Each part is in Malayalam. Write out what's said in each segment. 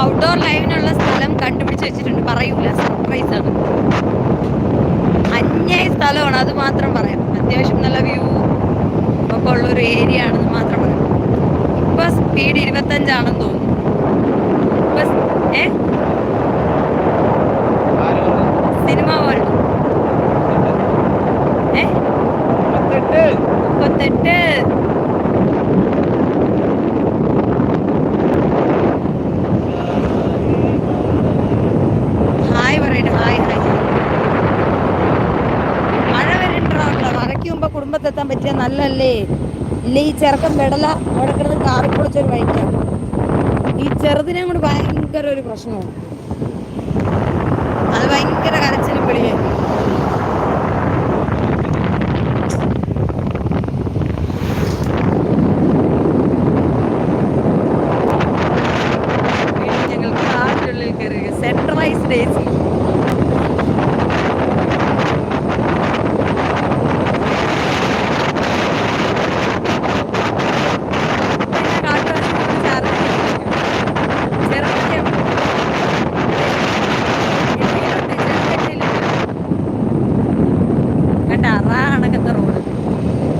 ഔട്ട്ഡോർ ലൈവിനുള്ള സ്ഥലം കണ്ടുപിടിച്ച് വെച്ചിട്ടുണ്ട്. പറയൂല, സർപ്രൈസ് ആണ്. അന്യായ സ്ഥലമാണ്, അത് മാത്രം പറയാം. അത്യാവശ്യം നല്ല വ്യൂ ഒക്കെ ഉള്ളൊരു ഏരിയ ആണെന്ന് മാത്രം പറയാം. ഇപ്പൊ സ്പീഡ് 25 തോന്നുന്നു. Cinema world 38. ഹായ് പറയട്ടെ. Hi hi. മഴ വരുന്നുണ്ടോ? മഴയ്ക്ക് മുമ്പ് കുടുംബത്തെത്താൻ പറ്റിയ നല്ലല്ലേ? ഇല്ല, ഈ ചെറുക്കം പെടല അവിടെ കിടന്ന് കാറിപ്പൊളിച്ചൊരു വഴിക്കാണ്. ഈ ചെറുതിനെ കൊണ്ട് ഭയങ്കര ഒരു പ്രശ്നമാണ്. അത് ഭയങ്കര കരച്ചിലും പിടിയായിരിക്കും. ഞങ്ങൾ കാട്ടിനുള്ളിൽ കയറി സെൻട്രലൈസ്ഡ് AC.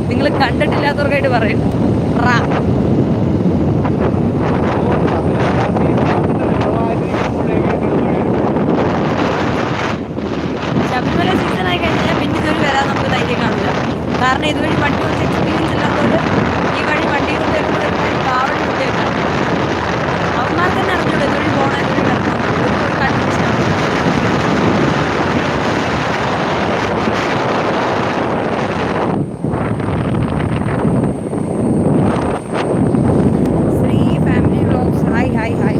നിങ്ങൾ കണ്ടിട്ടില്ലാത്തവർക്കായിട്ട് പറയും. ശബരിമല സീസൺ ആയി കഴിഞ്ഞാൽ പിന്നെ ഇതൊരു വരാൻ നമുക്ക് ധൈര്യം കാണില്ല. കാരണം ഇതുവഴി വണ്ടി കുറച്ച് എക്സ്പീരിയൻസ് ഇല്ലാത്തവർ ഈ വഴി വണ്ടി കൊണ്ട് വരുമ്പോൾ കാവടി കുട്ടിയൊക്കെയാണ്. അവന്മാർ തന്നെ അറിഞ്ഞൂടെ ഇതുവഴി പോകണം, ഇതുവഴി വരണം. ഒരു കൺഫ്യൂഷനാണ്. Sree family vlogs hi hi hi.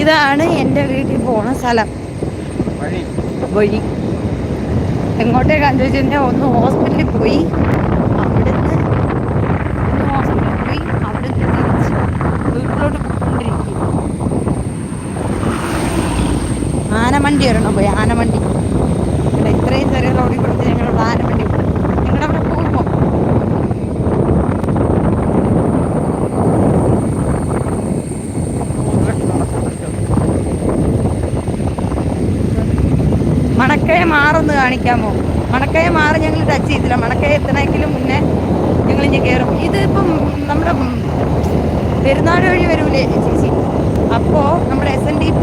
ഇതാണ് എൻ്റെ വീട്ടിൽ പോണ സ്ഥലം. വഴി എങ്ങോട്ടേക്കാന്ന് ചോദിച്ചു കഴിഞ്ഞാൽ ഒന്ന് ഹോസ്പിറ്റലിൽ പോയി, അവിടുന്ന് തിരിച്ച് വീട്ടിലോട്ട് പോയിക്കൊണ്ടിരിക്കും. ആനമണ്ടി ഒരെണ്ണം പോയി. ആനമണ്ടി ഇവിടെ ഇത്രയും ചെറിയ റോഡിൽ കൊടുത്ത് ഞങ്ങളുടെ ആനമണ്ടി പോയി. നിങ്ങളുടെ അവിടെ പോകുമ്പോൾ മണക്കയ മാറൊന്ന് കാണിക്കാമോ? മണക്കയ മാറി ഞങ്ങൾ ടച്ച് ചെയ്തില്ല. മണക്കയ എത്തണമെങ്കിലും മുന്നേ ഞങ്ങൾ ഇനി കയറും. ഇതിപ്പം നമ്മുടെ പെരുന്നാട് വഴി വരൂലേ ചേച്ചി? അപ്പോൾ നമ്മുടെ SNDP